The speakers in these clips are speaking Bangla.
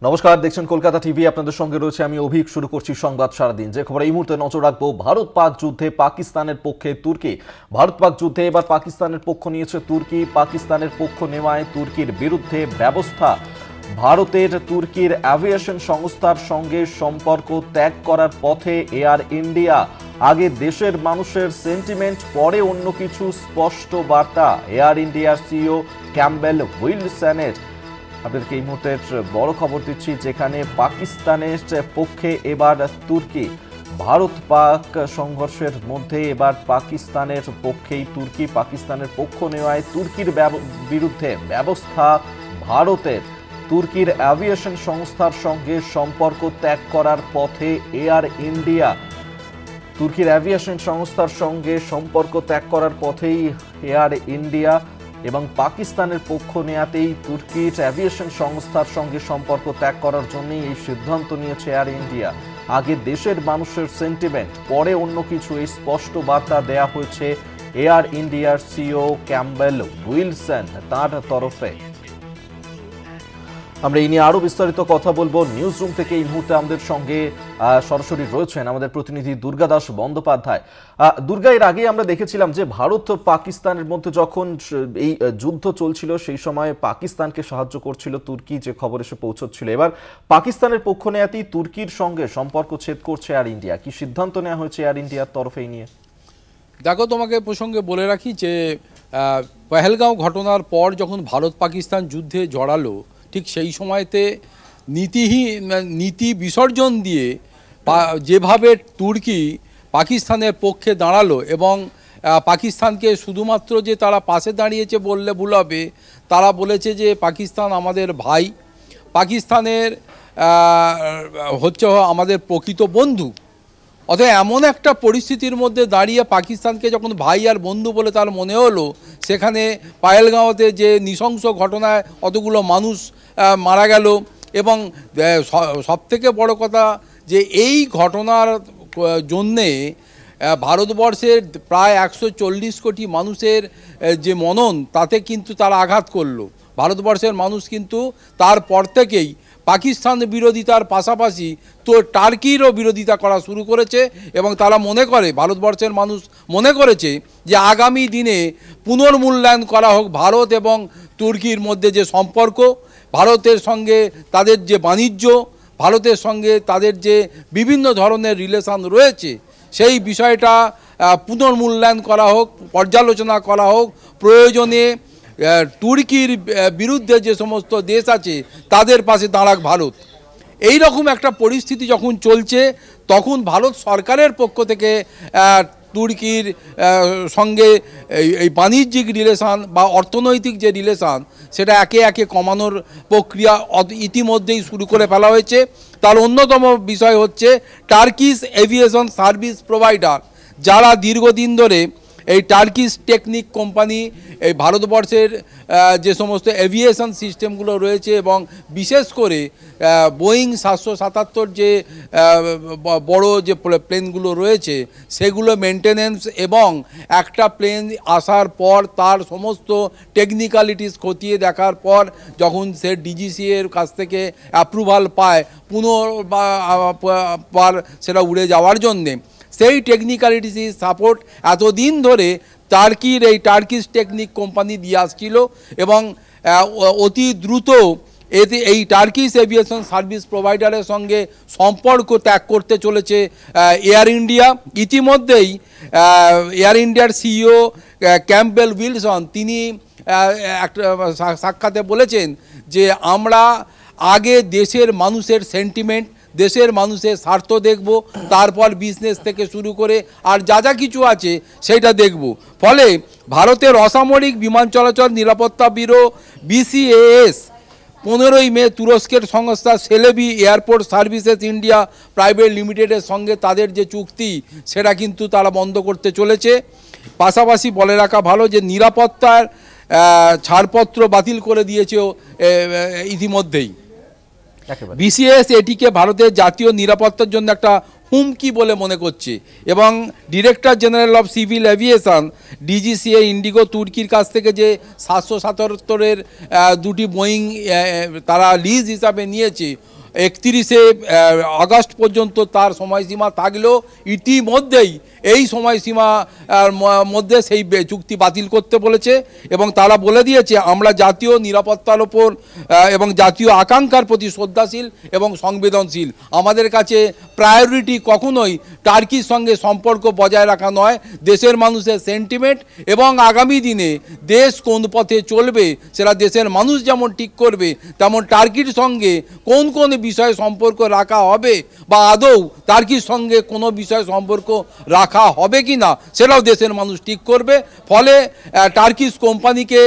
নমস্কার, দেখছেন কলকাতা টিভি। আপনাদের সঙ্গে রয়েছে আমি অভিক। শুরু করছি সংবাদ সারাদিন। যে খবর এই মুহূর্তে নজর রাখবো, ভারত পাক যুদ্ধে পাকিস্তানের পক্ষে তুর্কি। ভারত পাক যুদ্ধে এবার পাকিস্তানের পক্ষ নিয়েছে তুর্কি। পাকিস্তানের পক্ষ নেওয়ায় তুর্কির বিরুদ্ধে ব্যবস্থা। ভারতের তুর্কির অ্যাভিয়েশন সংস্থার সঙ্গে সম্পর্ক ত্যাগ করার পথে এয়ার ইন্ডিয়া। আগে দেশের মানুষের সেন্টিমেন্ট, পরে অন্য কিছু, স্পষ্ট বার্তা এয়ার ইন্ডিয়ার সিইও ক্যাম্বেল উইলসনের। আপনাদেরকে এই মুহূর্তের বড় খবর দিচ্ছি, যেখানে পাকিস্তানের পক্ষে এবার তুর্কি। ভারত পাক সংঘর্ষের মধ্যে এবার পাকিস্তানের পক্ষেই তুর্কি। পাকিস্তানের পক্ষ নেওয়ায় তুর্কির বিরুদ্ধে ব্যবস্থা ভারতের। তুর্কির অ্যাভিয়েশন সংস্থার সঙ্গে সম্পর্ক ত্যাগ করার পথে এয়ার ইন্ডিয়া। তুর্কির অ্যাভিয়েশন সংস্থার সঙ্গে সম্পর্ক ত্যাগ করার পথেই এয়ার ইন্ডিয়া এবং পাকিস্তানের পক্ষ নেয়াতেই তুর্কির অ্যাভিয়েশন সংস্থার সঙ্গে সম্পর্ক ত্যাগ করার জন্যই এই সিদ্ধান্ত নিয়েছে এয়ার ইন্ডিয়া। আগে দেশের মানুষের সেন্টিমেন্ট, পরে অন্য কিছু, এই স্পষ্ট বার্তা দেয়া হয়েছে এয়ার ইন্ডিয়ার সিইও ক্যাম্বেল উইলসন তার তরফে। আমরা এই নিয়ে আরো বিস্তারিত কথা বলবো। নিউজ রুম থেকে এই মুহূর্তে আমাদের সঙ্গে সরাসরি রয়েছেন আমাদের প্রতিনিধি দুর্গা দাস বন্দ্যোপাধ্যায়। দুর্গা, এর আগে আমরা দেখেছিলাম যে ভারত ও পাকিস্তানের মধ্যে যখন এই যুদ্ধ চলছিল সেই সময় পাকিস্তানকে সাহায্য করছিল তুর্কি, যে খবর এসে পৌঁছচ্ছিল। এবার পাকিস্তানের পক্ষ নেয়াতেই তুর্কির সঙ্গে সম্পর্ক ছেদ করছে এয়ার ইন্ডিয়া। কি সিদ্ধান্ত নেওয়া হয়েছে এয়ার ইন্ডিয়ার তরফে নিয়ে? দেখো, তোমাকে প্রসঙ্গে বলে রাখি যে পহেলগাঁও ঘটনার পর যখন ভারত পাকিস্তান যুদ্ধে জড়ালো, ঠিক সেই সময়তে নীতি বিসর্জন দিয়ে যেভাবে তুর্কি পাকিস্তানের পক্ষে দাঁড়ালো এবং পাকিস্তানকে শুধুমাত্র যে তারা পাশে দাঁড়িয়েছে বললে ভুল হবে, তারা বলেছে যে পাকিস্তান আমাদের ভাই, পাকিস্তানের হচ্ছে আমাদের প্রকৃত বন্ধু। অতএব এমন একটা পরিস্থিতির মধ্যে দাঁড়িয়ে পাকিস্তানকে যখন ভাই আর বন্ধু বলে তার মনে হলো, সেখানে পহেলগাঁওতে যে নৃশংস ঘটনায় অতগুলো মানুষ মারা গেল এবং সবথেকে বড় কথা যে এই ঘটনার জন্যে ভারতবর্ষের প্রায় 140 কোটি মানুষের যে মনন, তাতে কিন্তু তারা আঘাত করলো। ভারতবর্ষের মানুষ কিন্তু তারপর থেকেই পাকিস্তান বিরোধিতার পাশাপাশি তো টার্কিরও বিরোধিতা করা শুরু করেছে এবং তারা মনে করে, ভারতবর্ষের মানুষ মনে করেছে যে আগামী দিনে পুনর্মূল্যায়ন করা হোক ভারত এবং তুর্কির মধ্যে যে সম্পর্ক, ভারতের সঙ্গে তাদের যে বাণিজ্য, ভারতের সঙ্গে তাদের যে বিভিন্ন ধরনের রিলেশন রয়েছে, সেই বিষয়টা পুনর্মূল্যায়ন করা হোক, পর্যালোচনা করা হোক। প্রয়োজনে তুর্কির বিরুদ্ধে যে সমস্ত দেশ আছে তাদের পাশে দাঁড়াক ভারত। এই রকম একটা পরিস্থিতি যখন চলছে, তখন ভারত সরকারের পক্ষ থেকে তুর্কির সঙ্গে এই বাণিজ্যিক রিলেশান বা অর্থনৈতিক যে রিলেশান, সেটা একে একে কমানোর প্রক্রিয়া ইতিমধ্যেই শুরু করে ফেলা হয়েছে। তার অন্যতম বিষয় হচ্ছে টার্কিশ এভিয়েশন সার্ভিস প্রোভাইডার, যারা দীর্ঘদিন ধরে এই টার্কিশ টেকনিক কোম্পানি এই ভারতবর্ষের যে সমস্ত এভিয়েশন সিস্টেমগুলো রয়েছে এবং বিশেষ করে বোয়িং 777 যে বড় যে প্লেনগুলো রয়েছে, সেগুলো মেনটেনেন্স এবং একটা প্লেন আসার পর তার সমস্ত টেকনিক্যালিটিস খতিয়ে দেখার পর যখন সে ডিজিসি এর কাছ থেকে অ্যাপ্রুভাল পায় পুনর্বার সেটা উড়ে যাওয়ার জন্যে, সেই টেকনিক্যালিটিস সাপোর্ট এতদিন ধরে এই টার্কিশ টেকনিক কোম্পানি দিয়ে আসছিল এবং অতি দ্রুত এই টার্কিশ এভিয়েশন সার্ভিস প্রোভাইডারের সঙ্গে সম্পর্ক ত্যাগ করতে চলেছে এয়ার ইন্ডিয়া। ইতিমধ্যেই এয়ার ইন্ডিয়ার সিইও ক্যাম্বেল উইলসন তিনি একটা সাক্ষাতে বলেছেন যে আমরা আগে দেশের মানুষের সেন্টিমেন্ট, দেশের মানুষের স্বার্থ দেখব, তারপর বিজনেস থেকে শুরু করে আর যা যা কিছু আছে সেটা দেখব। ফলে ভারতের অসামরিক বিমান চলাচল নিরাপত্তা ব্যুরো BCAS 15ই মে তুরস্কের সংস্থা Celebi airport services India private লিমিটেডের সঙ্গে তাদের যে চুক্তি, সেটা কিন্তু তারা বন্ধ করতে চলেছে। পাশাপাশি বলে রাখা ভালো যে নিরাপত্তার ছাড়পত্র বাতিল করে দিয়েছে ইতিমধ্যেই। একেবারে। বিসিএস এটিকে ভারতের জাতীয় নিরাপত্তার জন্য একটা হুমকি বলে মনে করছে এবং director general of civil aviation DGCA IndiGo তুর্কির কাছ থেকে যে 777-এর দুটি বোয়িং তারা লিজ হিসাবে নিয়েছে 31শে আগস্ট পর্যন্ত তার সময়সীমা থাকলেও ইতিমধ্যেই এই সময়সীমা মধ্যে সেই চুক্তি বাতিল করতে বলেছে এবং তারা বলে দিয়েছে আমরা জাতীয় নিরাপত্তার ওপর এবং জাতীয় আকাঙ্ক্ষার প্রতি শ্রদ্ধাশীল এবং সংবেদনশীল। আমাদের কাছে প্রায়োরিটি কখনোই টার্কির সঙ্গে সম্পর্ক বজায় রাখা নয়, দেশের মানুষের সেন্টিমেন্ট এবং আগামী দিনে দেশ কোন পথে চলবে সেটা দেশের মানুষ যেমন ঠিক করবে, তেমন টার্কির সঙ্গে কোন কোন বিষয়ে সম্পর্ক রাখা হবে বা আদৌ টার্কির সঙ্গে কোনো বিষয়ে সম্পর্ক রাখা হবে কি না সেটাও দেশের মানুষ ঠিক করবে। ফলে টার্কিশ কোম্পানিকে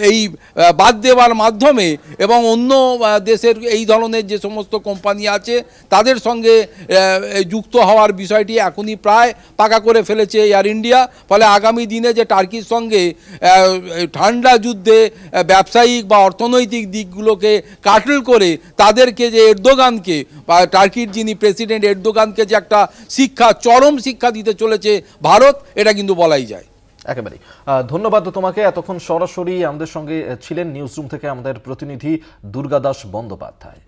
এই বাদ দেওয়ার মাধ্যমে এবং অন্য দেশের এই ধরনের যে সমস্ত কোম্পানি আছে তাদের সঙ্গে যুক্ত হওয়ার বিষয়টি এখনই প্রায় পাকা করে ফেলেছে এয়ার ইন্ডিয়া। ফলে আগামী দিনে যে টার্কির সঙ্গে ঠান্ডা যুদ্ধে ব্যবসায়িক বা অর্থনৈতিক দিকগুলোকে কাটল করে তাদেরকে যে এরদোগানকে বা টার্কির যিনি প্রেসিডেন্ট এরদোগানকে যে একটা শিক্ষা, চরম শিক্ষা দিতে চলেছে ভারত, এটা কিন্তু বলাই যায়। একেবারে ধন্যবাদ তোমাকে। এতক্ষণ সরাসরি আমাদের সঙ্গে ছিলেন নিউজ রুম থেকে আমাদের প্রতিনিধি দুর্গাদাস বন্দ্যোপাধ্যায়।